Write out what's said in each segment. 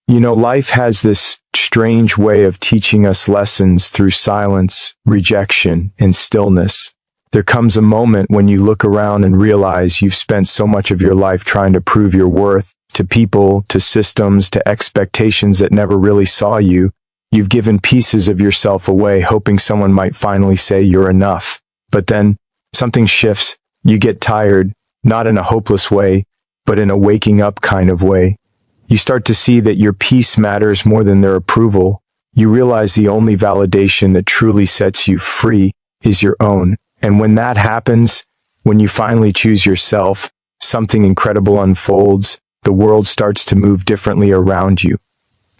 You know, life has this strange way of teaching us lessons through silence, rejection, and stillness. There comes a moment when you look around and realize you've spent so much of your life trying to prove your worth to people, to systems, to expectations that never really saw you. You've given pieces of yourself away, hoping someone might finally say you're enough. But then something shifts. You get tired, not in a hopeless way, but in a waking up kind of way. You start to see that your peace matters more than their approval. You realize the only validation that truly sets you free is your own. And when that happens, when you finally choose yourself, something incredible unfolds. The world starts to move differently around you.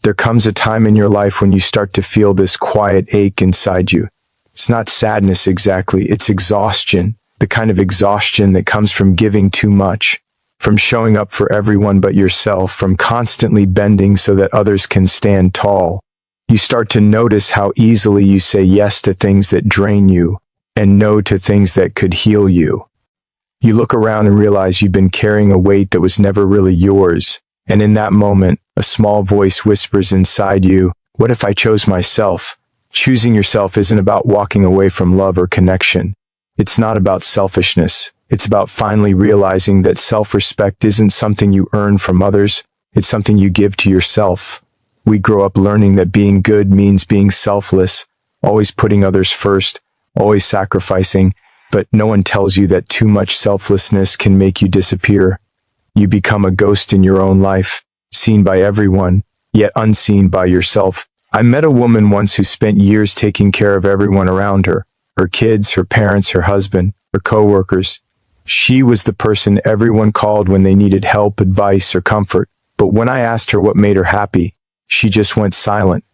There comes a time in your life when you start to feel this quiet ache inside you. It's not sadness exactly, it's exhaustion. The kind of exhaustion that comes from giving too much, from showing up for everyone but yourself, from constantly bending so that others can stand tall. You start to notice how easily you say yes to things that drain you, and no to things that could heal you. You look around and realize you've been carrying a weight that was never really yours, and in that moment, a small voice whispers inside you, "What if I chose myself?" Choosing yourself isn't about walking away from love or connection. It's not about selfishness. It's about finally realizing that self-respect isn't something you earn from others, it's something you give to yourself. We grow up learning that being good means being selfless, always putting others first, always sacrificing, but no one tells you that too much selflessness can make you disappear. You become a ghost in your own life, seen by everyone, yet unseen by yourself. I met a woman once who spent years taking care of everyone around her kids, her parents, her husband, her coworkers. She was the person everyone called when they needed help, advice, or comfort. But when I asked her what made her happy, she just went silent.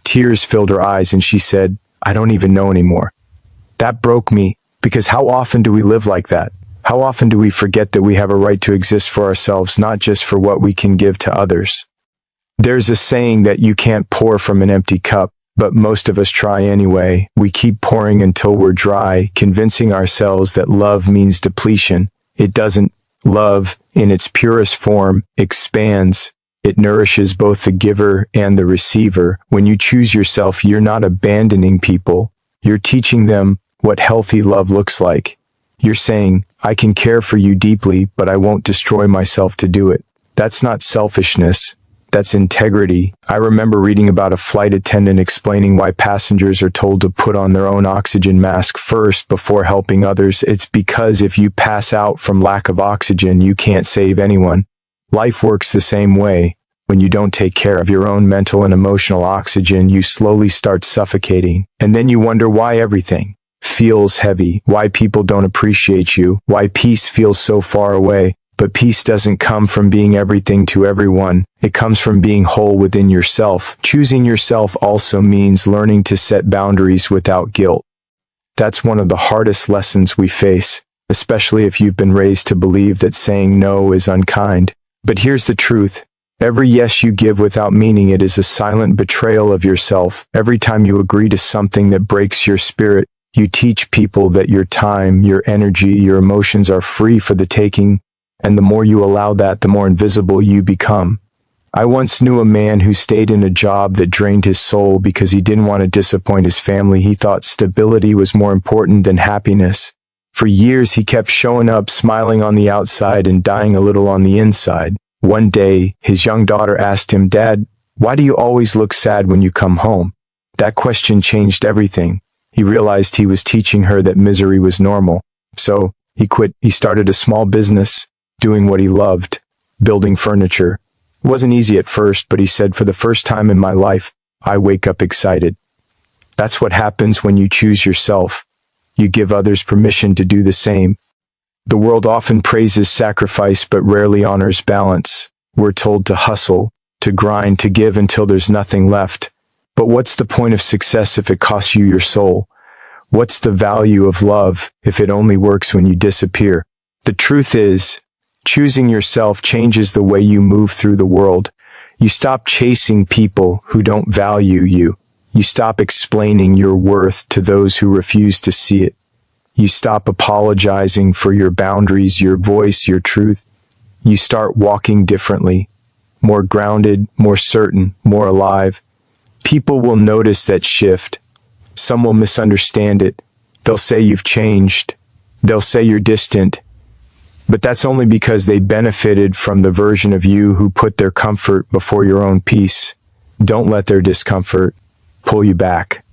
Tears filled her eyes and she said, "I don't even know anymore." That broke me, because how often do we live like that? How often do we forget that we have a right to exist for ourselves, not just for what we can give to others? There's a saying that you can't pour from an empty cup, but most of us try anyway. We keep pouring until we're dry, convincing ourselves that love means depletion. It doesn't. Love, in its purest form, expands. It nourishes both the giver and the receiver. When you choose yourself, you're not abandoning people. You're teaching them what healthy love looks like. You're saying, "I can care for you deeply, but I won't destroy myself to do it." That's not selfishness. That's integrity. I remember reading about a flight attendant explaining why passengers are told to put on their own oxygen mask first before helping others. It's because if you pass out from lack of oxygen, you can't save anyone. Life works the same way. When you don't take care of your own mental and emotional oxygen, you slowly start suffocating. And then you wonder why everything feels heavy, why people don't appreciate you, why peace feels so far away. But peace doesn't come from being everything to everyone. It comes from being whole within yourself. Choosing yourself also means learning to set boundaries without guilt. That's one of the hardest lessons we face, especially if you've been raised to believe that saying no is unkind. But here's the truth. Every yes you give without meaning it is a silent betrayal of yourself. Every time you agree to something that breaks your spirit, you teach people that your time, your energy, your emotions are free for the taking. And the more you allow that, the more invisible you become. I once knew a man who stayed in a job that drained his soul because he didn't want to disappoint his family. He thought stability was more important than happiness. For years, he kept showing up, smiling on the outside and dying a little on the inside. One day, his young daughter asked him, "Dad, why do you always look sad when you come home?" That question changed everything. He realized he was teaching her that misery was normal. So he quit. He started a small business, doing what he loved, building furniture. It wasn't easy at first, but he said, "For the first time in my life, I wake up excited." That's what happens when you choose yourself. You give others permission to do the same. The world often praises sacrifice but rarely honors balance. We're told to hustle, to grind, to give until there's nothing left. But what's the point of success if it costs you your soul? What's the value of love if it only works when you disappear? The truth is, choosing yourself changes the way you move through the world. You stop chasing people who don't value you. You stop explaining your worth to those who refuse to see it. You stop apologizing for your boundaries, your voice, your truth. You start walking differently, more grounded, more certain, more alive. People will notice that shift. Some will misunderstand it. They'll say you've changed. They'll say you're distant. But that's only because they benefited from the version of you who put their comfort before your own peace. Don't let their discomfort pull you back.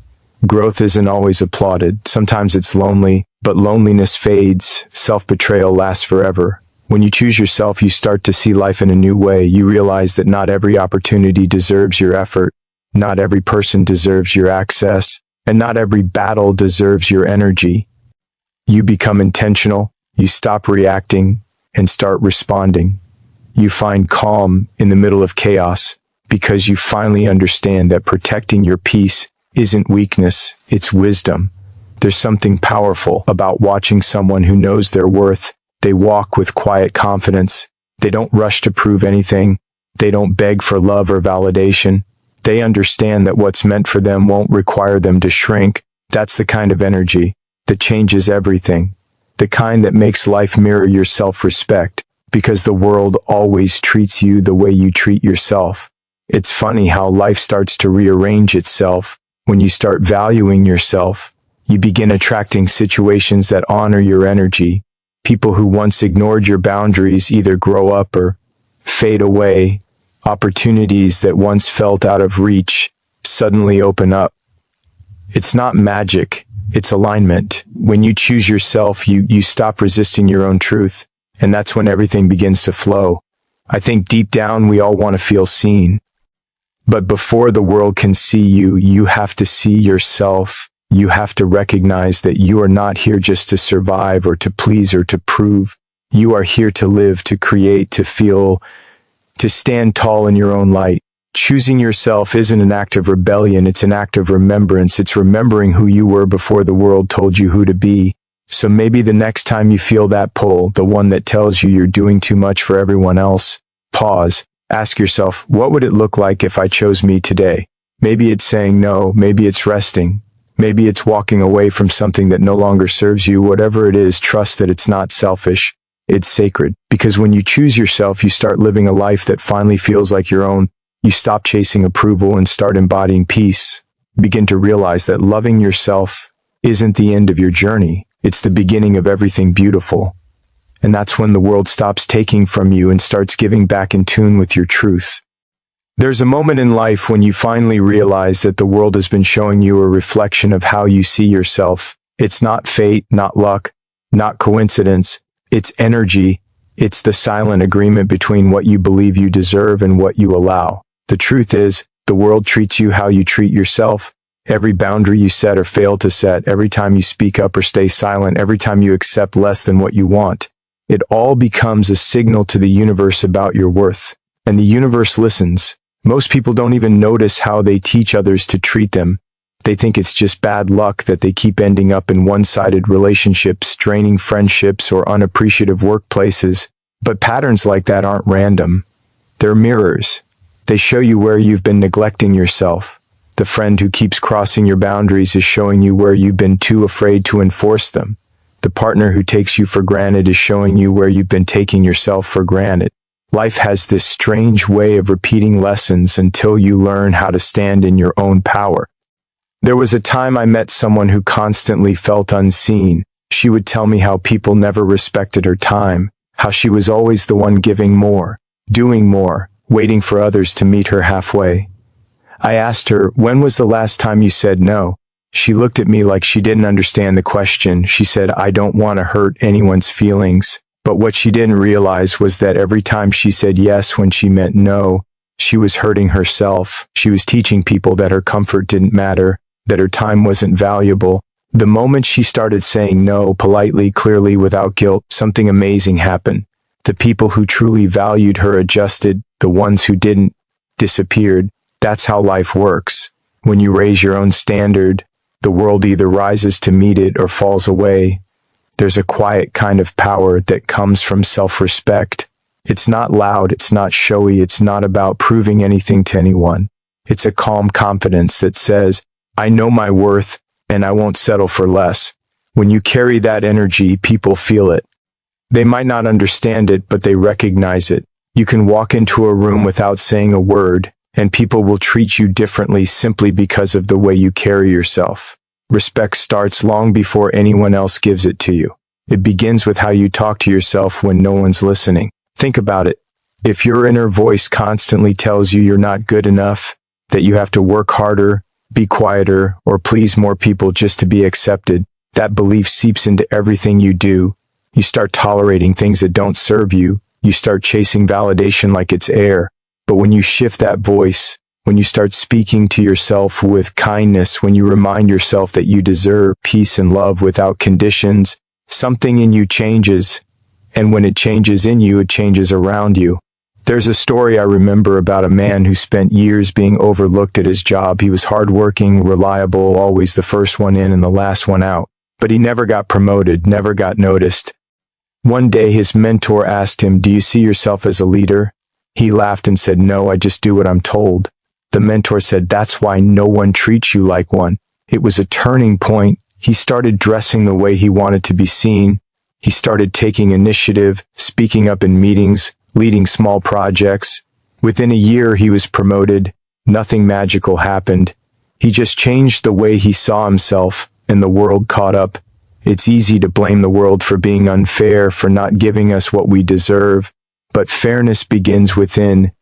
Growth isn't always applauded. Sometimes it's lonely, but loneliness fades. Self-betrayal lasts forever. When you choose yourself, you start to see life in a new way. You realize that not every opportunity deserves your effort. Not every person deserves your access. And not every battle deserves your energy. You become intentional. You stop reacting and start responding. You find calm in the middle of chaos because you finally understand that protecting your peace isn't weakness, it's wisdom. There's something powerful about watching someone who knows their worth. They walk with quiet confidence. They don't rush to prove anything. They don't beg for love or validation. They understand that what's meant for them won't require them to shrink. That's the kind of energy that changes everything. The kind that makes life mirror your self-respect, because the world always treats you the way you treat yourself. It's funny how life starts to rearrange itself. When you start valuing yourself, you begin attracting situations that honor your energy. People who once ignored your boundaries either grow up or fade away. Opportunities that once felt out of reach suddenly open up. It's not magic. It's alignment. When you choose yourself, you stop resisting your own truth, and that's when everything begins to flow. I think deep down we all want to feel seen. But before the world can see you, you have to see yourself. You have to recognize that you are not here just to survive or to please or to prove. You are here to live, to create, to feel, to stand tall in your own light. Choosing yourself isn't an act of rebellion, it's an act of remembrance. It's remembering who you were before the world told you who to be. So maybe the next time you feel that pull, the one that tells you you're doing too much for everyone else, pause. Ask yourself, what would it look like if I chose me today? Maybe it's saying no, maybe it's resting. Maybe it's walking away from something that no longer serves you. Whatever it is, trust that it's not selfish. It's sacred. Because when you choose yourself, you start living a life that finally feels like your own. You stop chasing approval and start embodying peace. Begin to realize that loving yourself isn't the end of your journey. It's the beginning of everything beautiful. And that's when the world stops taking from you and starts giving back in tune with your truth. There's a moment in life when you finally realize that the world has been showing you a reflection of how you see yourself. It's not fate, not luck, not coincidence. It's energy. It's the silent agreement between what you believe you deserve and what you allow. The truth is, the world treats you how you treat yourself. Every boundary you set or fail to set, every time you speak up or stay silent, every time you accept less than what you want, it all becomes a signal to the universe about your worth. And the universe listens. Most people don't even notice how they teach others to treat them. They think it's just bad luck that they keep ending up in one-sided relationships, draining friendships, or unappreciative workplaces. But patterns like that aren't random. They're mirrors. They show you where you've been neglecting yourself. The friend who keeps crossing your boundaries is showing you where you've been too afraid to enforce them. The partner who takes you for granted is showing you where you've been taking yourself for granted. Life has this strange way of repeating lessons until you learn how to stand in your own power. There was a time I met someone who constantly felt unseen. She would tell me how people never respected her time, how she was always the one giving more, doing more, waiting for others to meet her halfway. I asked her, when was the last time you said no? She looked at me like she didn't understand the question. She said, I don't want to hurt anyone's feelings. But what she didn't realize was that every time she said yes when she meant no, she was hurting herself. She was teaching people that her comfort didn't matter, that her time wasn't valuable. The moment she started saying no politely, clearly, without guilt, something amazing happened. The people who truly valued her adjusted. The ones who didn't disappeared. That's how life works. When you raise your own standard, the world either rises to meet it or falls away. There's a quiet kind of power that comes from self-respect. It's not loud, it's not showy, it's not about proving anything to anyone. It's a calm confidence that says, I know my worth, and I won't settle for less. When you carry that energy, people feel it. They might not understand it, but they recognize it. You can walk into a room without saying a word, and people will treat you differently simply because of the way you carry yourself. Respect starts long before anyone else gives it to you. It begins with how you talk to yourself when no one's listening. Think about it. If your inner voice constantly tells you you're not good enough, that you have to work harder, be quieter, or please more people just to be accepted, that belief seeps into everything you do. You start tolerating things that don't serve you. You start chasing validation like it's air. But when you shift that voice, when you start speaking to yourself with kindness, when you remind yourself that you deserve peace and love without conditions, something in you changes. And when it changes in you, it changes around you. There's a story I remember about a man who spent years being overlooked at his job. He was hardworking, reliable, always the first one in and the last one out. But he never got promoted, never got noticed. One day his mentor asked him, "Do you see yourself as a leader?" He laughed and said, "No, I just do what I'm told." The mentor said, "That's why no one treats you like one." It was a turning point. He started dressing the way he wanted to be seen. He started taking initiative, speaking up in meetings, leading small projects. Within a year he was promoted. Nothing magical happened. He just changed the way he saw himself, and the world caught up. It's easy to blame the world for being unfair, for not giving us what we deserve. But fairness begins within.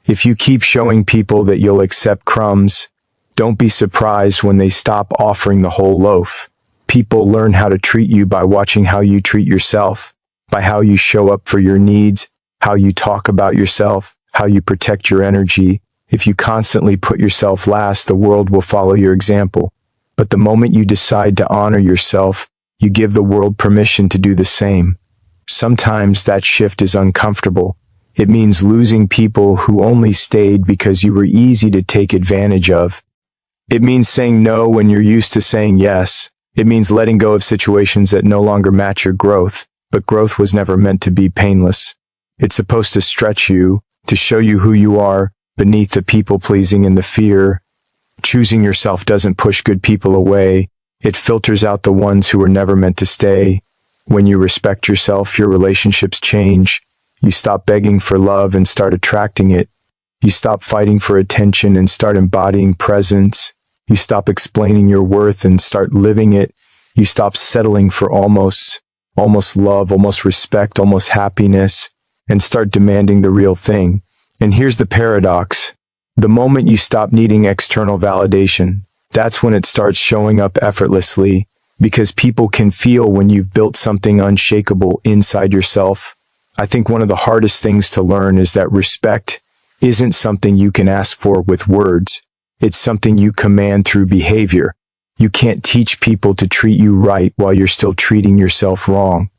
If you keep showing people that you'll accept crumbs, don't be surprised when they stop offering the whole loaf. People learn how to treat you by watching how you treat yourself, by how you show up for your needs, how you talk about yourself, how you protect your energy. If you constantly put yourself last, the world will follow your example. But the moment you decide to honor yourself, you give the world permission to do the same. Sometimes that shift is uncomfortable. It means losing people who only stayed because you were easy to take advantage of. It means saying no when you're used to saying yes. It means letting go of situations that no longer match your growth, but growth was never meant to be painless. It's supposed to stretch you, to show you who you are, beneath the people-pleasing and the fear. Choosing yourself doesn't push good people away. It filters out the ones who were never meant to stay. When you respect yourself, your relationships change. You stop begging for love and start attracting it. You stop fighting for attention and start embodying presence. You stop explaining your worth and start living it. You stop settling for almost love, almost respect, almost happiness, and start demanding the real thing. And here's the paradox. The moment you stop needing external validation, that's when it starts showing up effortlessly, because people can feel when you've built something unshakable inside yourself. I think one of the hardest things to learn is that respect isn't something you can ask for with words. It's something you command through behavior. You can't teach people to treat you right while you're still treating yourself wrong.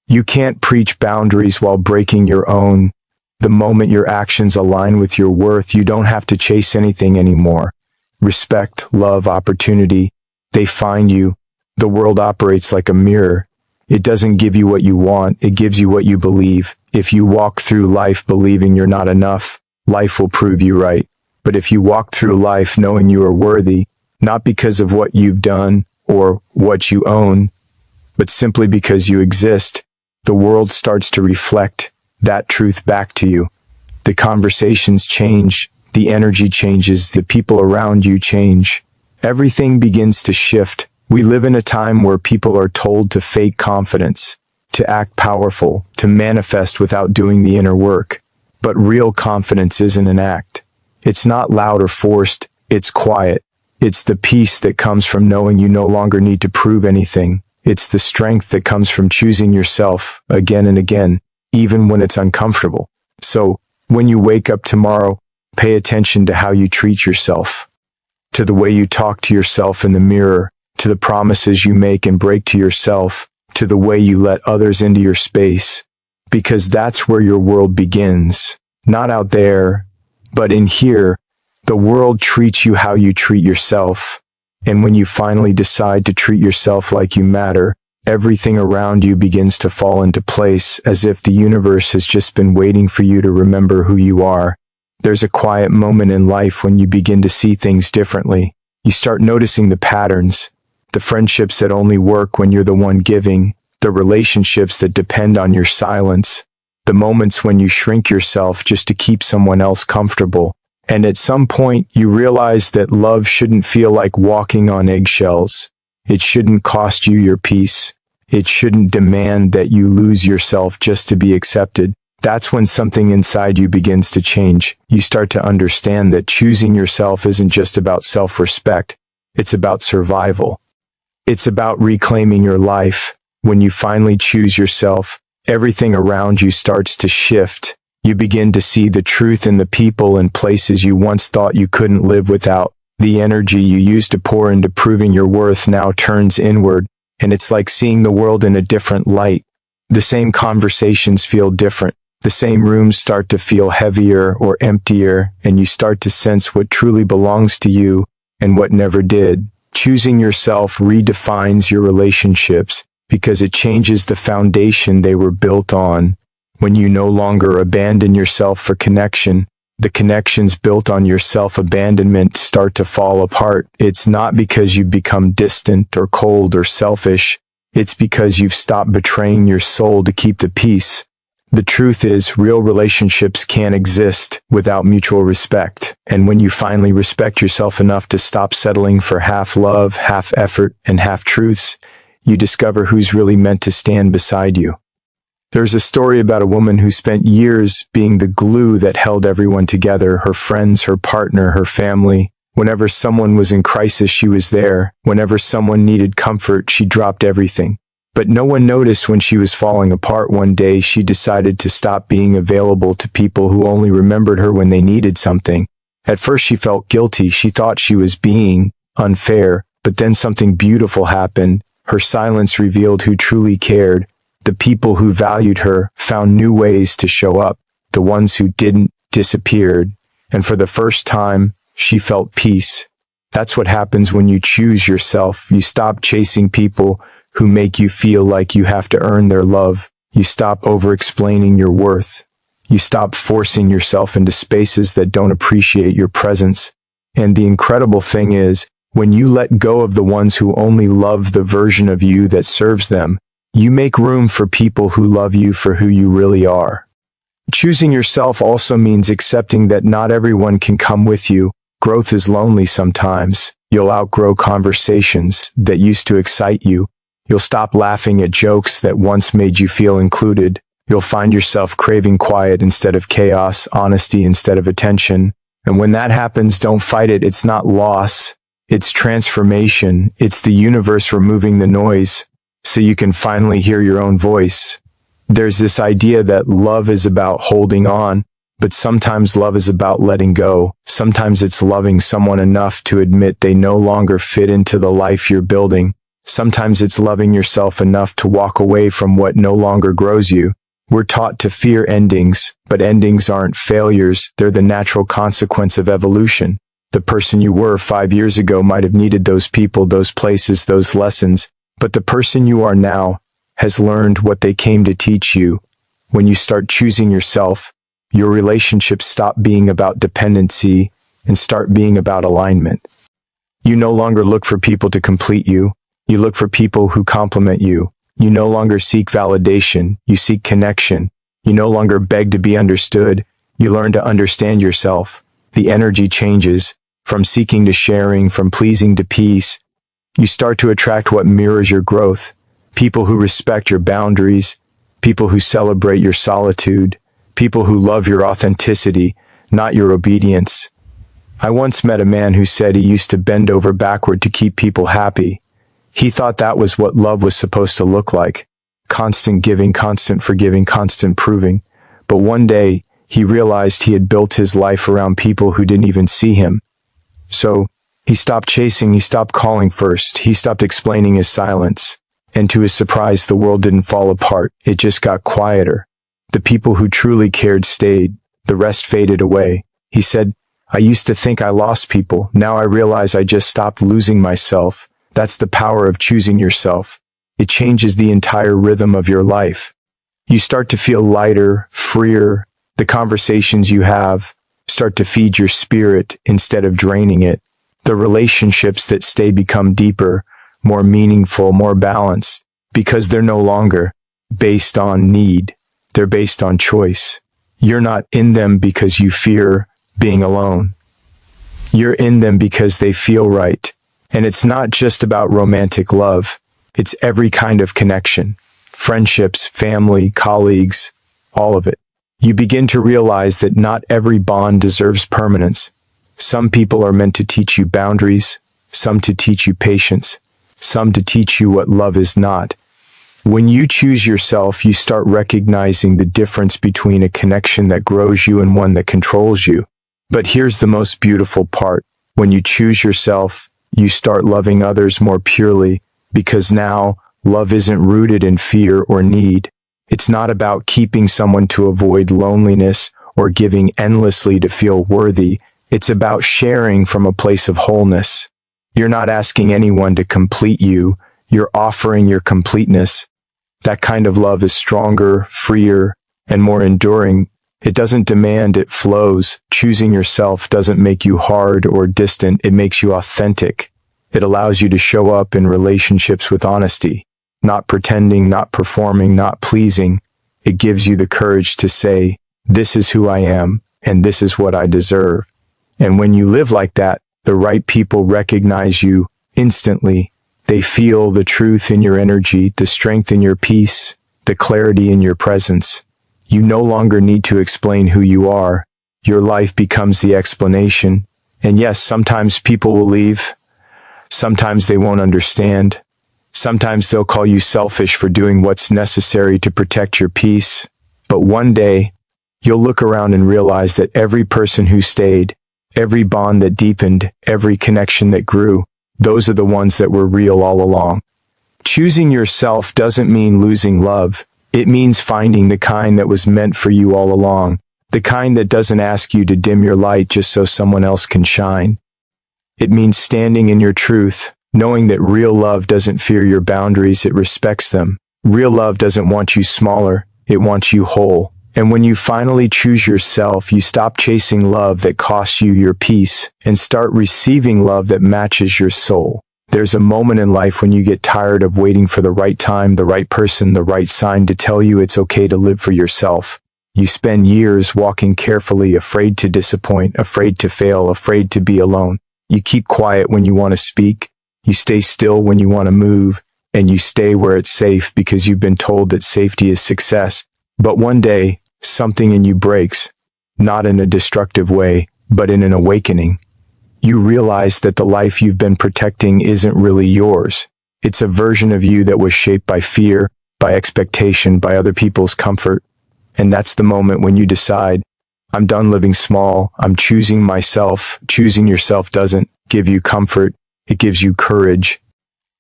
You can't preach boundaries while breaking your own. The moment your actions align with your worth, you don't have to chase anything anymore. Respect, love, opportunity, they find you. The world operates like a mirror. It doesn't give you what you want, it gives you what you believe. If you walk through life believing you're not enough, life will prove you right. But if you walk through life knowing you are worthy, not because of what you've done or what you own, but simply because you exist, the world starts to reflect that truth back to you. The conversations change, the energy changes, the people around you change. Everything begins to shift. We live in a time where people are told to fake confidence, to act powerful, to manifest without doing the inner work. But real confidence isn't an act. It's not loud or forced, it's quiet. It's the peace that comes from knowing you no longer need to prove anything. It's the strength that comes from choosing yourself again and again, even when it's uncomfortable. So, when you wake up tomorrow, pay attention to how you treat yourself, to the way you talk to yourself in the mirror, to the promises you make and break to yourself, to the way you let others into your space. Because that's where your world begins. Not out there, but in here. The world treats you how you treat yourself. And when you finally decide to treat yourself like you matter, everything around you begins to fall into place, as if the universe has just been waiting for you to remember who you are. There's a quiet moment in life when you begin to see things differently. You start noticing the patterns, the friendships that only work when you're the one giving, the relationships that depend on your silence, the moments when you shrink yourself just to keep someone else comfortable. And at some point, you realize that love shouldn't feel like walking on eggshells. It shouldn't cost you your peace. It shouldn't demand that you lose yourself just to be accepted. That's when something inside you begins to change. You start to understand that choosing yourself isn't just about self-respect. It's about survival. It's about reclaiming your life. When you finally choose yourself, everything around you starts to shift. You begin to see the truth in the people and places you once thought you couldn't live without. The energy you used to pour into proving your worth now turns inward, and it's like seeing the world in a different light. The same conversations feel different. The same rooms start to feel heavier or emptier, and you start to sense what truly belongs to you and what never did. Choosing yourself redefines your relationships because it changes the foundation they were built on. When you no longer abandon yourself for connection, the connections built on your self-abandonment start to fall apart. It's not because you've become distant or cold or selfish. It's because you've stopped betraying your soul to keep the peace. The truth is, real relationships can't exist without mutual respect. And when you finally respect yourself enough to stop settling for half love, half effort, and half truths, you discover who's really meant to stand beside you. There's a story about a woman who spent years being the glue that held everyone together, her friends, her partner, her family. Whenever someone was in crisis, she was there. Whenever someone needed comfort, she dropped everything. But no one noticed when she was falling apart. One day, she decided to stop being available to people who only remembered her when they needed something. At first, she felt guilty. She thought she was being unfair. But then something beautiful happened. Her silence revealed who truly cared. The people who valued her found new ways to show up. The ones who didn't disappeared. And for the first time, she felt peace. That's what happens when you choose yourself. You stop chasing people who make you feel like you have to earn their love. You stop over-explaining your worth. You stop forcing yourself into spaces that don't appreciate your presence. And the incredible thing is, when you let go of the ones who only love the version of you that serves them, you make room for people who love you for who you really are. Choosing yourself also means accepting that not everyone can come with you. Growth is lonely sometimes. You'll outgrow conversations that used to excite you. You'll stop laughing at jokes that once made you feel included. You'll find yourself craving quiet instead of chaos, honesty instead of attention. And when that happens, don't fight it. It's not loss. It's transformation. It's the universe removing the noise so you can finally hear your own voice. There's this idea that love is about holding on, but sometimes love is about letting go. Sometimes it's loving someone enough to admit they no longer fit into the life you're building. Sometimes it's loving yourself enough to walk away from what no longer grows you. We're taught to fear endings, but endings aren't failures. They're the natural consequence of evolution. The person you were 5 years ago might have needed those people, those places, those lessons, but the person you are now has learned what they came to teach you. When you start choosing yourself, your relationships stop being about dependency and start being about alignment. You no longer look for people to complete you. You look for people who complement you. You no longer seek validation. You seek connection. You no longer beg to be understood. You learn to understand yourself. The energy changes from seeking to sharing, from pleasing to peace. You start to attract what mirrors your growth. People who respect your boundaries. People who celebrate your solitude. People who love your authenticity, not your obedience. I once met a man who said he used to bend over backward to keep people happy. He thought that was what love was supposed to look like. Constant giving, constant forgiving, constant proving. But one day, he realized he had built his life around people who didn't even see him. So, he stopped chasing, he stopped calling first, he stopped explaining his silence. And to his surprise, the world didn't fall apart, it just got quieter. The people who truly cared stayed, the rest faded away. He said, I used to think I lost people, now I realize I just stopped losing myself. That's the power of choosing yourself. It changes the entire rhythm of your life. You start to feel lighter, freer. The conversations you have start to feed your spirit instead of draining it. The relationships that stay become deeper, more meaningful, more balanced, because they're no longer based on need. They're based on choice. You're not in them because you fear being alone. You're in them because they feel right. And it's not just about romantic love. It's every kind of connection. Friendships, family, colleagues, all of it. You begin to realize that not every bond deserves permanence. Some people are meant to teach you boundaries, some to teach you patience, some to teach you what love is not. When you choose yourself, you start recognizing the difference between a connection that grows you and one that controls you. But here's the most beautiful part. When you choose yourself, you start loving others more purely, because now love isn't rooted in fear or need. It's not about keeping someone to avoid loneliness or giving endlessly to feel worthy. It's about sharing from a place of wholeness. You're not asking anyone to complete you. You're offering your completeness. That kind of love is stronger, freer, and more enduring. It doesn't demand, it flows. Choosing yourself doesn't make you hard or distant. It makes you authentic. It allows you to show up in relationships with honesty, not pretending, not performing, not pleasing. It gives you the courage to say, this is who I am, and this is what I deserve. And when you live like that, the right people recognize you instantly. They feel the truth in your energy, the strength in your peace, the clarity in your presence. You no longer need to explain who you are. Your life becomes the explanation. And yes, sometimes people will leave. Sometimes they won't understand. Sometimes they'll call you selfish for doing what's necessary to protect your peace. But one day, you'll look around and realize that every person who stayed, every bond that deepened, every connection that grew, those are the ones that were real all along. Choosing yourself doesn't mean losing love. It means finding the kind that was meant for you all along, the kind that doesn't ask you to dim your light just so someone else can shine. It means standing in your truth, knowing that real love doesn't fear your boundaries, it respects them. Real love doesn't want you smaller, it wants you whole. And when you finally choose yourself, you stop chasing love that costs you your peace and start receiving love that matches your soul. There's a moment in life when you get tired of waiting for the right time, the right person, the right sign to tell you it's okay to live for yourself. You spend years walking carefully, afraid to disappoint, afraid to fail, afraid to be alone. You keep quiet when you want to speak. You stay still when you want to move, and you stay where it's safe because you've been told that safety is success. But one day, something in you breaks, not in a destructive way, but in an awakening. You realize that the life you've been protecting isn't really yours. It's a version of you that was shaped by fear, by expectation, by other people's comfort. And that's the moment when you decide, I'm done living small, I'm choosing myself. Choosing yourself doesn't give you comfort, it gives you courage.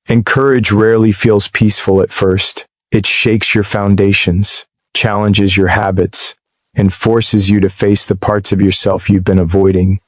And courage rarely feels peaceful at first. It shakes your foundations, challenges your habits, and forces you to face the parts of yourself you've been avoiding.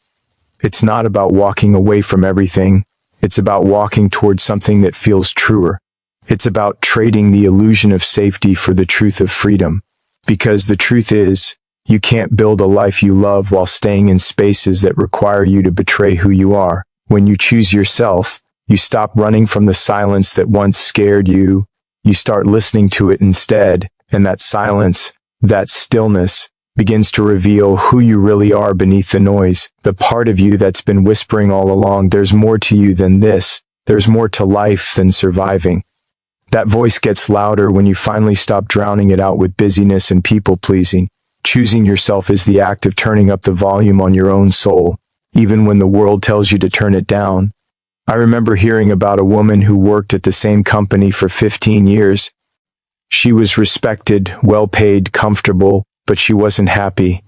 It's not about walking away from everything. It's about walking towards something that feels truer. It's about trading the illusion of safety for the truth of freedom. Because the truth is, you can't build a life you love while staying in spaces that require you to betray who you are. When you choose yourself, you stop running from the silence that once scared you. You start listening to it instead, and that silence, that stillness, begins to reveal who you really are beneath the noise, the part of you that's been whispering all along, there's more to you than this, there's more to life than surviving. That voice gets louder when you finally stop drowning it out with busyness and people-pleasing. Choosing yourself is the act of turning up the volume on your own soul, even when the world tells you to turn it down. I remember hearing about a woman who worked at the same company for 15 years. She was respected, well-paid, comfortable, but she wasn't happy.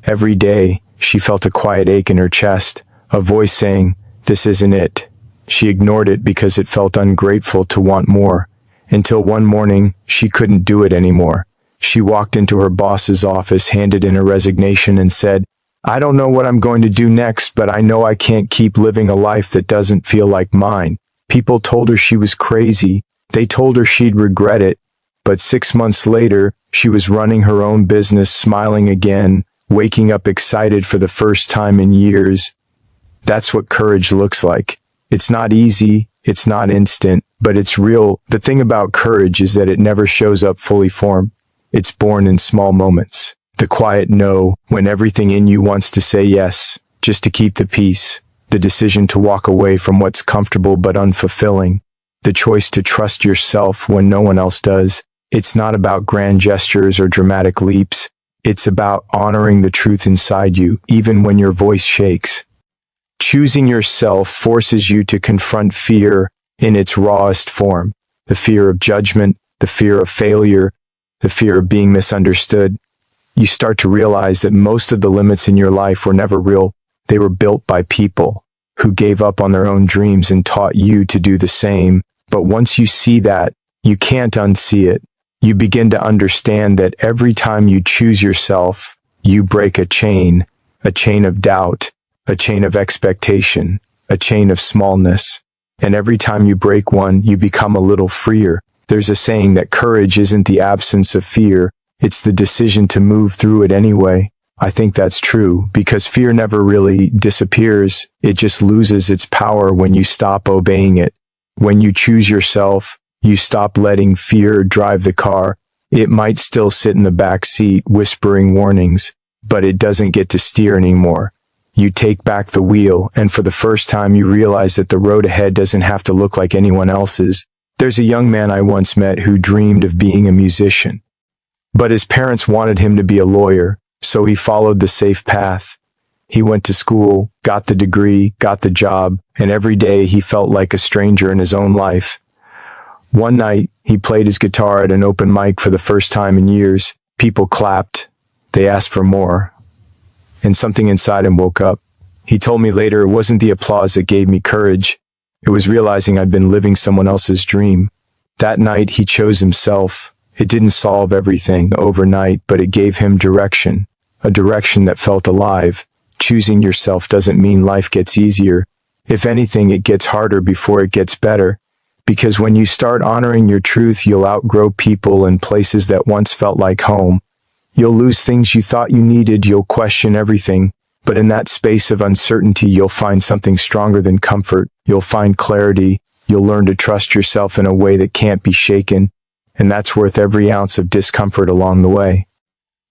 Every day, she felt a quiet ache in her chest, a voice saying, "This isn't it." She ignored it because it felt ungrateful to want more, until one morning, she couldn't do it anymore. She walked into her boss's office, handed in her resignation, and said, "I don't know what I'm going to do next, but I know I can't keep living a life that doesn't feel like mine." People told her she was crazy. They told her she'd regret it. But 6 months later, she was running her own business, smiling again, waking up excited for the first time in years. That's what courage looks like. It's not easy, it's not instant, but it's real. The thing about courage is that it never shows up fully formed. It's born in small moments. The quiet no when everything in you wants to say yes, just to keep the peace. The decision to walk away from what's comfortable but unfulfilling. The choice to trust yourself when no one else does. It's not about grand gestures or dramatic leaps. It's about honoring the truth inside you, even when your voice shakes. Choosing yourself forces you to confront fear in its rawest form. The fear of judgment, the fear of failure, the fear of being misunderstood. You start to realize that most of the limits in your life were never real. They were built by people who gave up on their own dreams and taught you to do the same. But once you see that, you can't unsee it. You begin to understand that every time you choose yourself, you break a chain of doubt, a chain of expectation, a chain of smallness. And every time you break one, you become a little freer. There's a saying that courage isn't the absence of fear, it's the decision to move through it anyway. I think that's true, because fear never really disappears. It just loses its power when you stop obeying it. When you choose yourself, you stop letting fear drive the car. It might still sit in the back seat whispering warnings, but it doesn't get to steer anymore. You take back the wheel, and for the first time you realize that the road ahead doesn't have to look like anyone else's. There's a young man I once met who dreamed of being a musician. But his parents wanted him to be a lawyer, so he followed the safe path. He went to school, got the degree, got the job, and every day he felt like a stranger in his own life. One night, he played his guitar at an open mic for the first time in years. People clapped. They asked for more. And something inside him woke up. He told me later it wasn't the applause that gave me courage. It was realizing I'd been living someone else's dream. That night, he chose himself. It didn't solve everything overnight, but it gave him direction. A direction that felt alive. Choosing yourself doesn't mean life gets easier. If anything, it gets harder before it gets better. Because when you start honoring your truth, you'll outgrow people and places that once felt like home. You'll lose things you thought you needed, you'll question everything. But in that space of uncertainty, you'll find something stronger than comfort. You'll find clarity. You'll learn to trust yourself in a way that can't be shaken. And that's worth every ounce of discomfort along the way.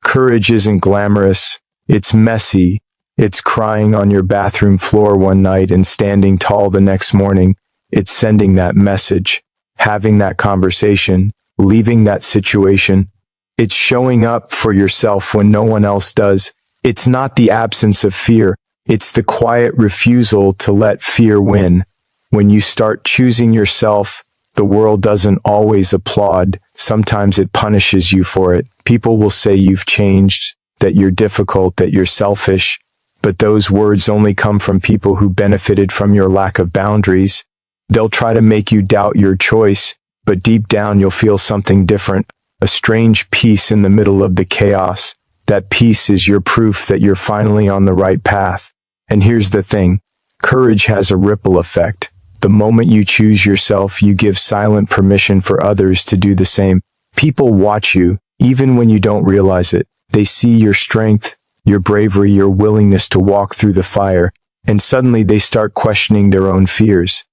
Courage isn't glamorous. It's messy. It's crying on your bathroom floor one night and standing tall the next morning. It's sending that message, having that conversation, leaving that situation. It's showing up for yourself when no one else does. It's not the absence of fear. It's the quiet refusal to let fear win. When you start choosing yourself, the world doesn't always applaud. Sometimes it punishes you for it. People will say you've changed, that you're difficult, that you're selfish. But those words only come from people who benefited from your lack of boundaries. They'll try to make you doubt your choice, but deep down you'll feel something different, a strange peace in the middle of the chaos. That peace is your proof that you're finally on the right path. And here's the thing, courage has a ripple effect. The moment you choose yourself, you give silent permission for others to do the same. People watch you, even when you don't realize it. They see your strength, your bravery, your willingness to walk through the fire, and suddenly they start questioning their own fears.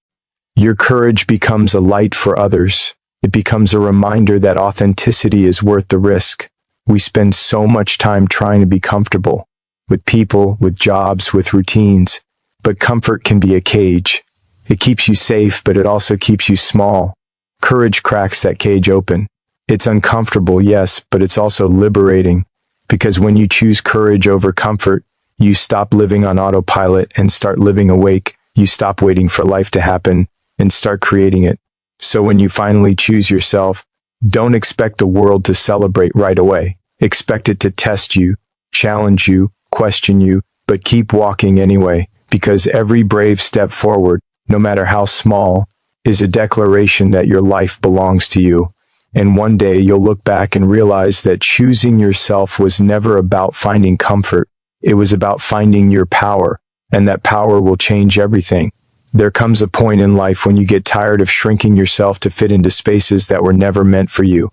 Your courage becomes a light for others. It becomes a reminder that authenticity is worth the risk. We spend so much time trying to be comfortable, with people, with jobs, with routines, but comfort can be a cage. It keeps you safe, but it also keeps you small. Courage cracks that cage open. It's uncomfortable, yes, but it's also liberating. Because when you choose courage over comfort, you stop living on autopilot and start living awake. You stop waiting for life to happen and start creating it. So when you finally choose yourself, don't expect the world to celebrate right away. Expect it to test you, challenge you, question you, but keep walking anyway, because every brave step forward, no matter how small, is a declaration that your life belongs to you. And one day you'll look back and realize that choosing yourself was never about finding comfort. It was about finding your power, and that power will change everything. There comes a point in life when you get tired of shrinking yourself to fit into spaces that were never meant for you.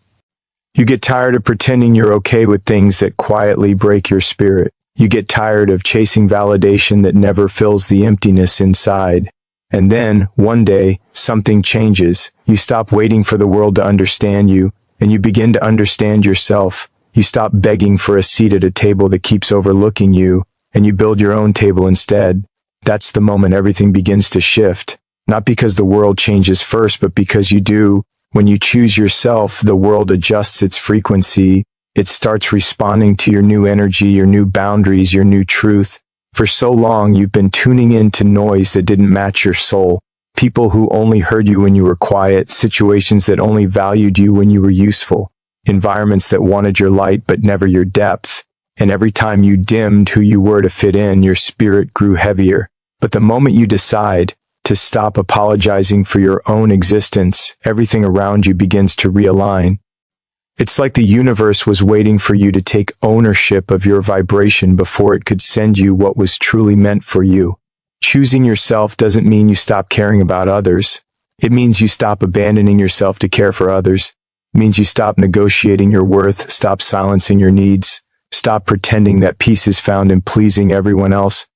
You get tired of pretending you're okay with things that quietly break your spirit. You get tired of chasing validation that never fills the emptiness inside. And then, one day, something changes. You stop waiting for the world to understand you. and you begin to understand yourself. You stop begging for a seat at a table that keeps overlooking you, and you build your own table instead. That's the moment everything begins to shift. Not because the world changes first, but because you do. When you choose yourself, the world adjusts its frequency. It starts responding to your new energy, your new boundaries, your new truth. For so long, you've been tuning into noise that didn't match your soul. People who only heard you when you were quiet, situations that only valued you when you were useful, environments that wanted your light but never your depth. And every time you dimmed who you were to fit in, your spirit grew heavier. But the moment you decide to stop apologizing for your own existence, everything around you begins to realign. It's like the universe was waiting for you to take ownership of your vibration before it could send you what was truly meant for you. Choosing yourself doesn't mean you stop caring about others. It means you stop abandoning yourself to care for others. It means you stop negotiating your worth, stop silencing your needs, stop pretending that peace is found in pleasing everyone else.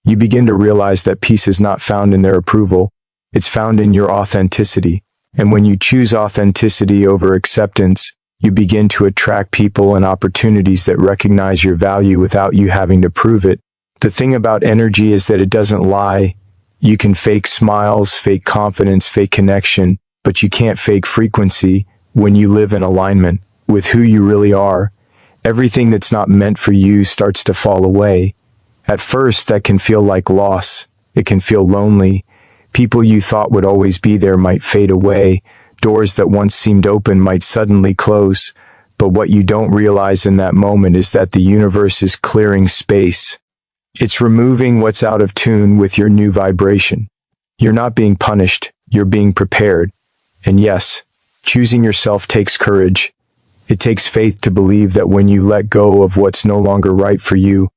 You begin to realize that peace is not found in their approval. It's found in your authenticity. And when you choose authenticity over acceptance, you begin to attract people and opportunities that recognize your value without you having to prove it. The thing about energy is that it doesn't lie. You can fake smiles, fake confidence, fake connection, but you can't fake frequency. When you live in alignment with who you really are, everything that's not meant for you starts to fall away. At first, that can feel like loss. It can feel lonely. People you thought would always be there might fade away. Doors that once seemed open might suddenly close. But what you don't realize in that moment is that the universe is clearing space. It's removing what's out of tune with your new vibration. You're not being punished. You're being prepared. And yes, choosing yourself takes courage. It takes faith to believe that when you let go of what's no longer right for you,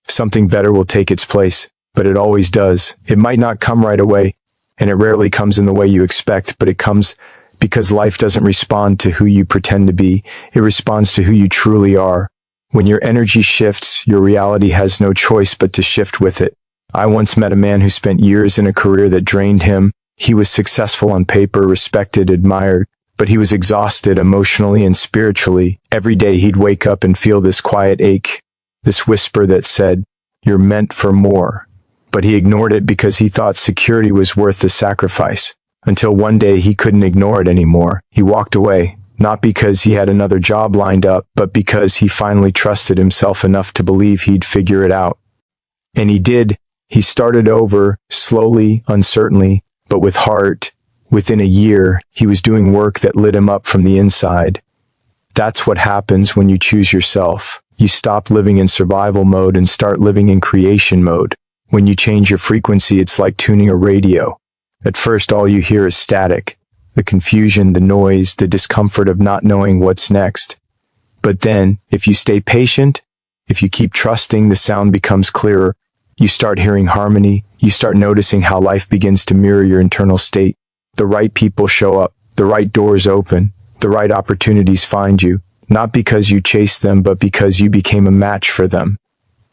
something better will take its place. But it always does. It might not come right away, and it rarely comes in the way you expect, but it comes because life doesn't respond to who you pretend to be. It responds to who you truly are. When your energy shifts, your reality has no choice but to shift with it. I once met a man who spent years in a career that drained him. He was successful on paper, respected, admired, but he was exhausted emotionally and spiritually. Every day he'd wake up and feel this quiet ache, this whisper that said, "You're meant for more." But he ignored it because he thought security was worth the sacrifice. Until one day he couldn't ignore it anymore. He walked away, not because he had another job lined up, but because he finally trusted himself enough to believe he'd figure it out. And he did. He started over, slowly, uncertainly, but with heart. Within a year, he was doing work that lit him up from the inside. That's what happens when you choose yourself. You stop living in survival mode and start living in creation mode. When you change your frequency, it's like tuning a radio. At first, all you hear is static, the confusion, the noise, the discomfort of not knowing what's next. But then, if you stay patient, if you keep trusting, the sound becomes clearer. You start hearing harmony. You start noticing how life begins to mirror your internal state. The right people show up, the right doors open, the right opportunities find you, not because you chased them, but because you became a match for them.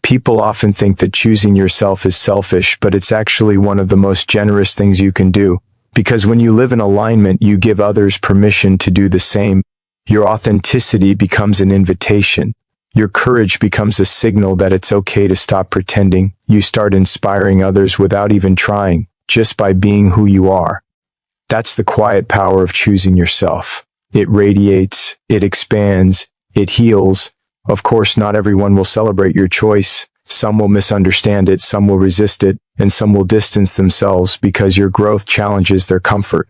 People often think that choosing yourself is selfish, but it's actually one of the most generous things you can do. Because when you live in alignment, you give others permission to do the same. Your authenticity becomes an invitation. Your courage becomes a signal that it's okay to stop pretending. You start inspiring others without even trying, just by being who you are. That's the quiet power of choosing yourself. It radiates, it expands, it heals. Of course, not everyone will celebrate your choice. Some will misunderstand it, some will resist it, and some will distance themselves because your growth challenges their comfort.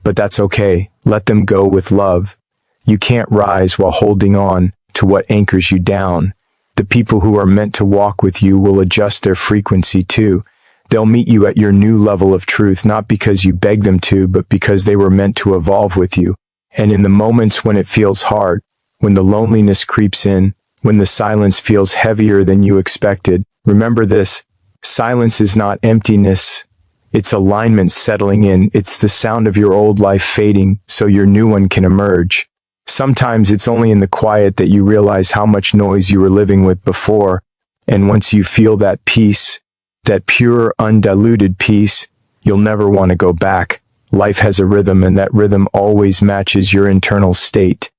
But that's okay. Let them go with love. You can't rise while holding on to what anchors you down. The people who are meant to walk with you will adjust their frequency too. They'll meet you at your new level of truth, not because you begged them to, but because they were meant to evolve with you. And in the moments when it feels hard, when the loneliness creeps in, when the silence feels heavier than you expected, remember this: silence is not emptiness. It's alignment settling in. It's the sound of your old life fading so your new one can emerge. Sometimes it's only in the quiet that you realize how much noise you were living with before. And once you feel that peace, that pure, undiluted peace, you'll never want to go back. Life has a rhythm, and that rhythm always matches your internal state.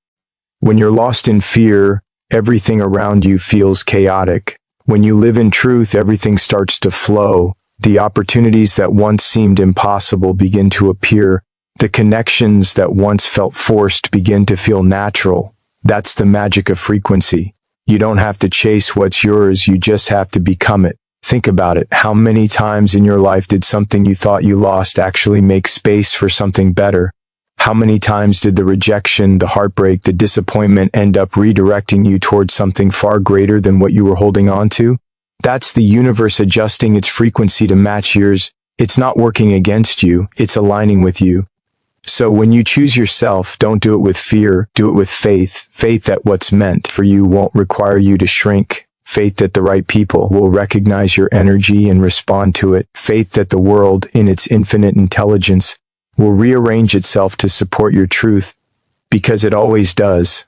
When you're lost in fear, everything around you feels chaotic. When you live in truth, everything starts to flow. The opportunities that once seemed impossible begin to appear. The connections that once felt forced begin to feel natural. That's the magic of frequency. You don't have to chase what's yours, you just have to become it. Think about it. How many times in your life did something you thought you lost actually make space for something better? How many times did the rejection, the heartbreak, the disappointment end up redirecting you towards something far greater than what you were holding on to? That's the universe adjusting its frequency to match yours. It's not working against you, it's aligning with you. So when you choose yourself, don't do it with fear, do it with faith. Faith that what's meant for you won't require you to shrink. Faith that the right people will recognize your energy and respond to it. Faith that the world, in its infinite intelligence, will rearrange itself to support your truth, because it always does.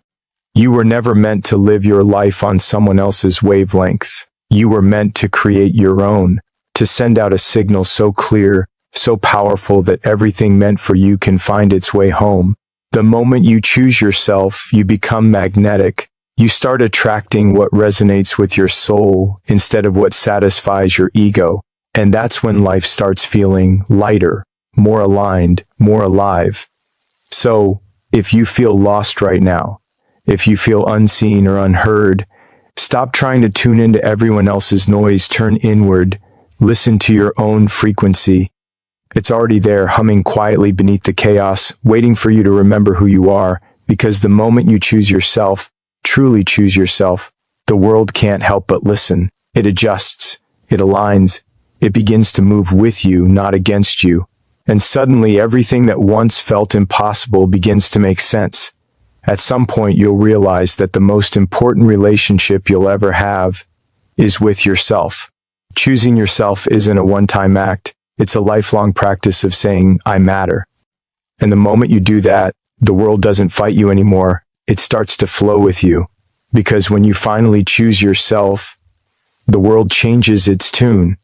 You were never meant to live your life on someone else's wavelength. You were meant to create your own, to send out a signal so clear, so powerful that everything meant for you can find its way home. The moment you choose yourself, you become magnetic. You start attracting what resonates with your soul instead of what satisfies your ego. And that's when life starts feeling lighter, more aligned, more alive. So, if you feel lost right now, if you feel unseen or unheard, stop trying to tune into everyone else's noise, turn inward, listen to your own frequency. It's already there, humming quietly beneath the chaos, waiting for you to remember who you are, because the moment you choose yourself, truly choose yourself, the world can't help but listen. It adjusts, it aligns, it begins to move with you, not against you. And suddenly everything that once felt impossible begins to make sense. At some point you'll realize that the most important relationship you'll ever have is with yourself. Choosing yourself isn't a one-time act. It's a lifelong practice of saying, I matter. And the moment you do that, the world doesn't fight you anymore. It starts to flow with you. Because when you finally choose yourself, the world changes its tune.